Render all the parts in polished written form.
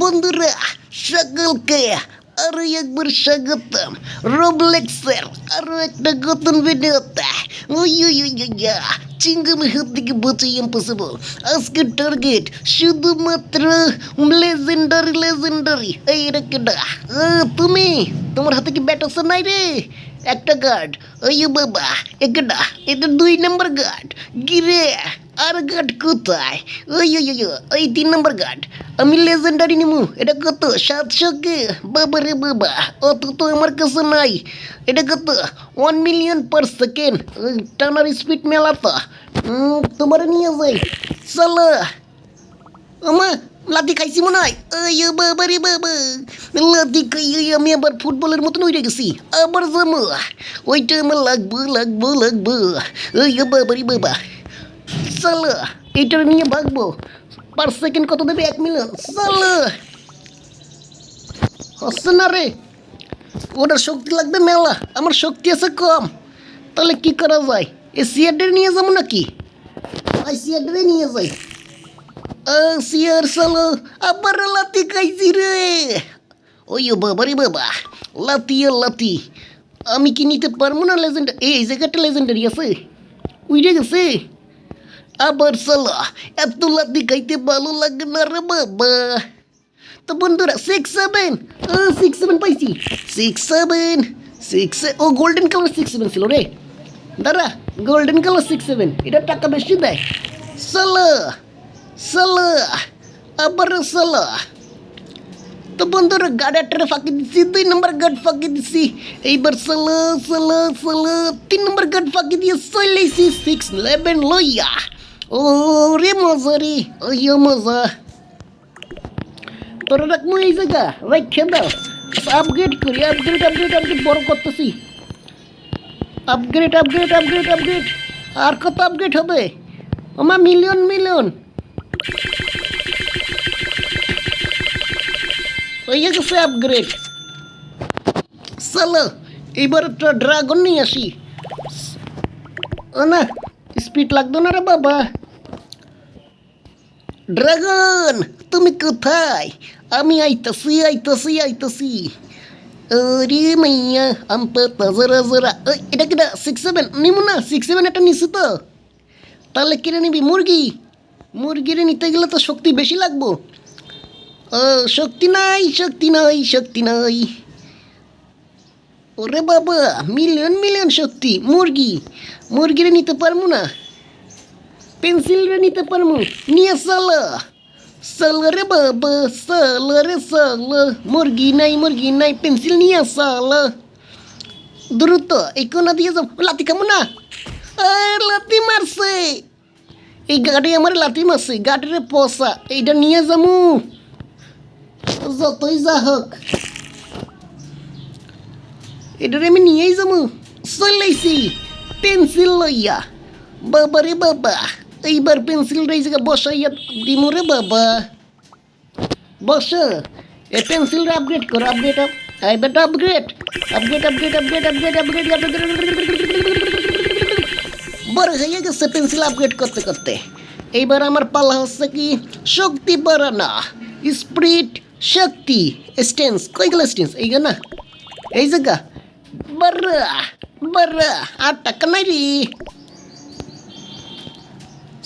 বন্ধুরা সকলকে আরো একবার স্বাগতম রোবলেক্সের আরো একটা নতুন ভিডিওতে। চিঙ্গামের হাত থেকে বাঁচাই ইম্পসিবল। আজকের টার্গেট শুধুমাত্র লেজেন্ডারি। এই রে কেডা? তুমি? তোমার হাতে কি ব্যাট আছে নাই রে? একটা গার্ড। ওই বাবা একটা এটা 2 নম্বর গার্ড। গিরে আর গার্ড কোথায়? ওই 3 নম্বর গার্ড। আমি লেজেন্ডারি নিমু। এটা কত? 700 কে? বাবা রে বাবা, অত তো আমার কাছে নাই। এটা কত? 1 মিলিয়ন পার সেকেন্ড। টানার স্পিড মেলা তো। তোমার নিয়ে যাই চলো। আমা লাতি খাইছি মনে হয়। বাবা রে বাবা, লাতি খাই আমি আবার ফুটবলের মতন উড়ে গেছি। আবার যাবো, ওইটা আমার লাগবো। বাবা রে বাবা, চলো এইটা নিয়ে ভাগবো। পার সেকেন্ড কত দেবে? 1 মিলিয়ন। চলো। হচ্ছে না রে, ওটার শক্তি লাগবে মেলা, আমার শক্তি আছে কম। তাহলে কি করা যায়? এই সিয়ারডে নিয়ে যাবো নাকি? সিয়ারডে নিয়ে যাই। সিয়ার চলো। আবার লাতি খাইছি রে। ওই বাবা রে বাবা, লাতি। আমি কি নিতে পারবো না লেজেন্ড? এই জায়গাটা লেজেন্ডারি আছে, উইরে গেছে। আবার চলো। এত লাতি খাইতে ভালো লাগে না রে বাবা। তো বন্ধুরা 6-7 পাইছি। 6-7 ও গোল্ডেন কালার 6-7 ছিল রে। দাঁড়া, গোল্ডেন কালার 6-7 এটা টাকা বেশি দেয়। চলো আবার চলো। তো বন্ধুরা গার্ড একটা ফাঁকি দিচ্ছি, 2 নম্বর গার্ড ফাঁকি দিচ্ছি। এইবার চলো 3 নম্বর গার্ড ফাঁকি দিয়ে চলেছি 6-11 লইয়া। ও রে মজা রে, ওইও মজা। তোরা রাখবো এই জায়গা, রেখে দাও। আপগ্রেড করি, আপগ্রেড বড় করতেছি। আপগ্রেড। আর কত আপগ্রেড হবে? আমার মিলিয়ন হয়ে গেছে আপগ্রেড। চলো এইবার একটা ড্রাগন নিয়ে আসি। ও না, স্পিড লাগতো না রে বাবা। ড্রাগন তুমি কোথায়? আমি আইতাছি। আরে মাইয়া আমপাতা জরা। এটা কিনা 6-7 নিমু না? 6-7 এটা নিছি তো। তাহলে কিনে নিবি মুরগিরে নিতে গেলে তো শক্তি বেশি লাগবো। শক্তি নাই। ওরে বাবা, মিলিয়ন শক্তি। মুরগিরে নিতে পারবো না। পেন্সিলরে নিতে পারবো। নিয়ে চলো রে বাবা, চলো। মুরগি নাই, পেন্সিল নিয়ে চলো দ্রুত। এই কোনা দিয়ে যাও। লাতি খাবো না। লাতি মারছে এই গাড়ি, আমার লাতি মারছে। গাড়িরে পচা, এইটা নিয়ে যাবো। যতই যা হোক এটারে আমি নিয়েই যাবো। চলেছি পেন্সিল লইয়া। বাবা রে বাবা, এইবার পেন্সিল এই জায়গা বসাইয়া দিমু রে বাবা। বস এ পেন্সিল আপগ্রেড করো। আপগ্রেড বড় হয়ে গেছে পেন্সিল আপগ্রেড করতে। এইবার আমার পালা হচ্ছে কি শক্তি বাড়ানো। স্পিড, শক্তি, স্টেন্স। কই গেল স্টেন্স? এই না, এই জায়গা। বারা আর টাকা নাই রে।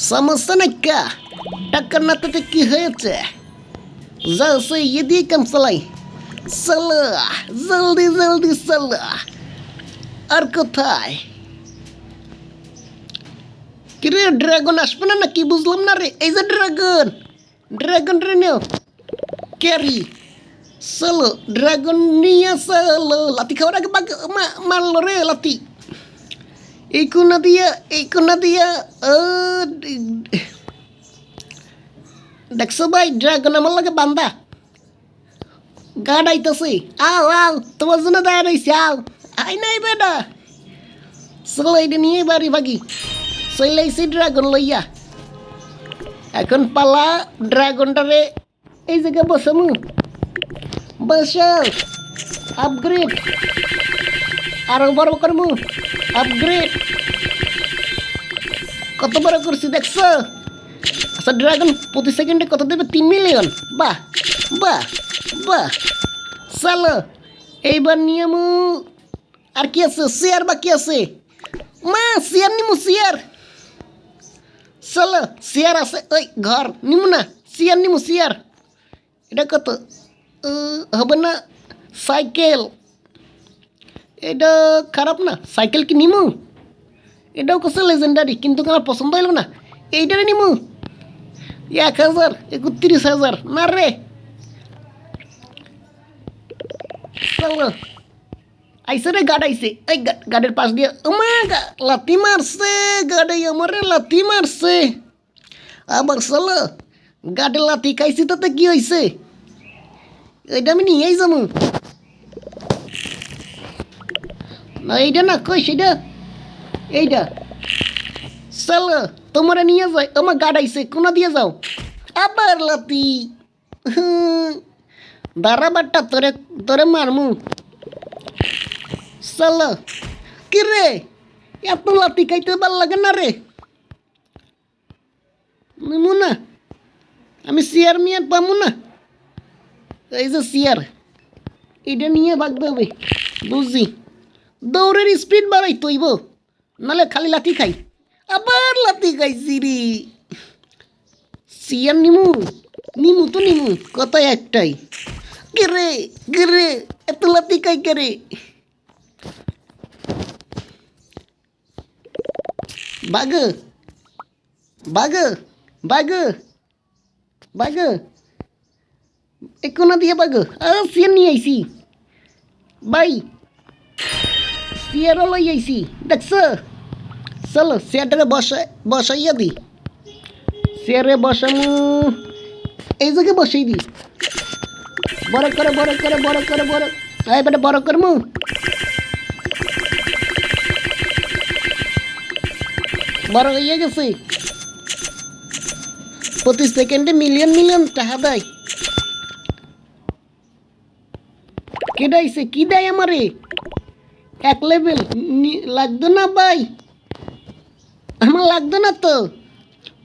সমস্যা নাই কা, টাকা না তাতে কি হয়েছে? যাও সে ইয়ে দিয়ে কাম চালাই। চলো জলদি চলো। আর কোথায়? কিরে ড্রাগন আসবে না নাকি? বুঝলাম না রে। এই যে ড্রাগন রে নেও ক্যারি। চলো ড্রাগন নিয়ে চলো। লাতি খাওয়ার আগে মারলো রে লাতি। এই কোনা দিয়া দেখছো ভাই, ড্রাগন আমার লাগে বান্দা। গার্ড আইতাছে। আও তোমার জন্য দাঁড়া রয়েছে। আই নাই বেটা। চলো এটা নিয়ে বাড়ি ভাগি। চলাইছি ড্রাগন লইয়া। এখন পালা ড্রাগনটারে এই জায়গায় বসামু। আপগ্রেড আরো বড় করবো। আপগ্রেড কত বড় করছি দেখছো? আচ্ছা ড্রাগন প্রতি সেকেন্ডে কত দেবে? 3 মিলিয়ন। বাহ, বাহ বাহ, চলো এইবার নিয়মু। আর কি আছে? চেয়ার বাকি আছে। মা চেয়ার নিমু, চেয়ার। চলো চেয়ার আছে, ওই ঘর নিমু না, চেয়ার নিমু, চেয়ার। এটা কত? হবে না। সাইকেল, এটা খারাপ না, সাইকেল কি নিমু? এটাও কত লেজেন্ডারি, কিন্তু আমার পছন্দ হইল না। এইটারে নিমু 1000, 31,000 না রে। চলো আইসে রে, গাড আইসে। এই গাডের পাশ দিয়ে ওমা লাথি মারছে, গাডে আমারে লাথি মারছে। আবার চলো, গাডে লাথি খাইছি, তাতে কি হয়েছে? এইটা আমি নিয়েই যাবো না, এইটা না, কই সেটা, এইটা। চলো তোমারে নিয়ে যাই। আমার গাড আইসে, কোনা দিয়ে যাও। আবার লাথি। দাঁড়া বাট্টা, তোরে তোরে মারমু। চলো। কি রে, এত লাথি খাইতে ভাল লাগে না রে। নিমু না, আমি চেয়ার মিয়ার পামু না। এই যে চেয়ার, এটা নিয়ে ভাগতে হবে, বুঝছি। দৌড়ের স্পিড বাড়াই তৈব, নালে খালি লাথি খাই। আবার লাথি খাইছি রে। চেয়ার নিমু, নিমু তো নিমু, কথা একটাই। গেরে গেরে, এত লাথি খাই কে? বাঘ বাঘ বাঘ বাঘ, কোনা দিয়ে বাঘ। চেয়ার নিয়ে আইসি ভাই, চেয়ারও লই আইসি, দেখছ। চলো চেয়ারটারে বসাইয়া দি। চেয়ারে বসামু, এই জায়গায় বসাই দি। বড় করে বড় করে বড় করে বড়, এবারে বড় করমু। বড় হয়ে গেছে। প্রতি সেকেন্ডে মিলিয়ন মিলিয়ন টাকা দেয়। কেডাইছে, কি দেয় আমারে? 1 লেভেল লাগতো না ভাই, আমার লাগতো না তো।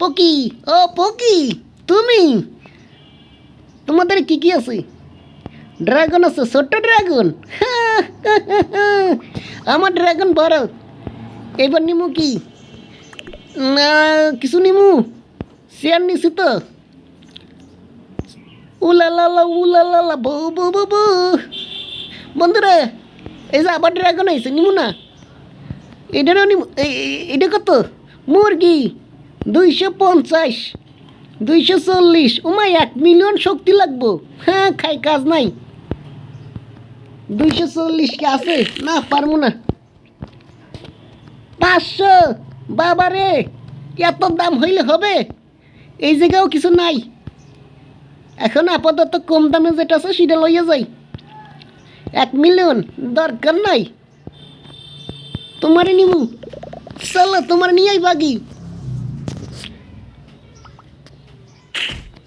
পকি, ও পকি, তুমি, তোমাদের কি কি আছে? ড্রাগন আছে, ছোট্ট ড্রাগন। আমার ড্রাগন বড়। এবার নিমু কি না, কিছু নিমু। চেয়ার নিছি তো। উলালালা উলালালা, বউ বউ বউ বউ। বন্ধুরা, এই যে আবার ড্রাগন আইছে, নিমু না। এটারও নিমু। এটা কত? মুরগি 250, 240। ওমা 1 মিলিয়ন শক্তি লাগবো। হ্যাঁ, খাই কাজ নাই। 240 কি আছে? না, পারবো না। 500, বাবারে, এত দাম হইলে হবে? এই জায়গাও কিছু নাই। এখন আপাতত কম দামে যেটা আছে সেটা লইয়া যাই। 1 মিলিয়ন দরকার নাই। তোমারে নিমু। চলো তোমার নিয়েই বাগি।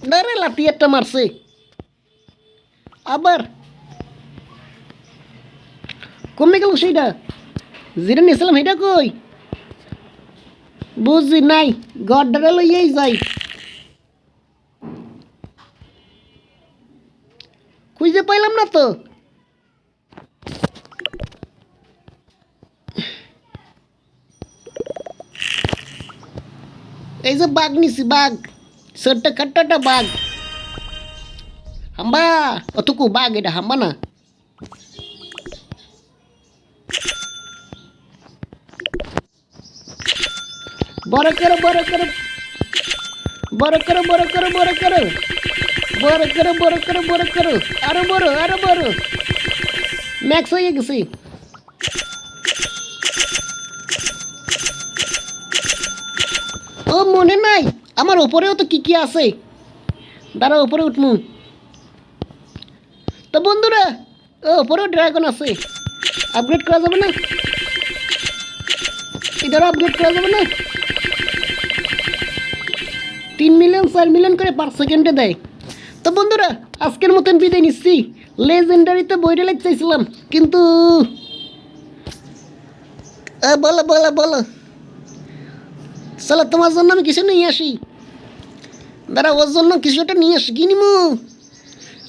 ডারে লাঠি একটা মারছে। আবার কমে গেল সেইটা, যেটা নিয়েছিলাম সেটা কই? বুঝি নাই, গড্ডারে লইয়াই যাই। খুঁজে পাইলাম না তো। এই যে বাঘ নিছি, বাঘ, ছোট্ট খাট্টাটা বাঘ। হাম্বা, অতকু বাঘ, এটা হাম্বা না। বড় করো বড় করো বড় করো বড় করো বড় করো বড় করো বড় করো বড় করো, আরো বড় আরো বড়। ম্যাক্স হয়ে গেছি। ও মনে নাই, আমার উপরেও তো কি কি আছে। দাঁড়া, উপরে উঠমু তো বন্ধুরা। ও উপরেও ড্রাগন আছে, আপগ্রেড করা যাবে না? এটারও আপগ্রেড করা যাবে না? 3 মিলিয়ন 4 মিলিয়ন করে পার সেকেন্ডে দেয়। তো বন্ধুরা, আজকের মতন বিদায় নিচ্ছি। লেজেন্ডারিতে বইটা লিখতে চাইছিলাম, কিন্তু বলো বলো বলো। চলো তোমার জন্য আমি কিছু নিয়ে আসি। দাঁড়া, ওর জন্য কিছু একটা নিয়ে আসি। কি নিমু?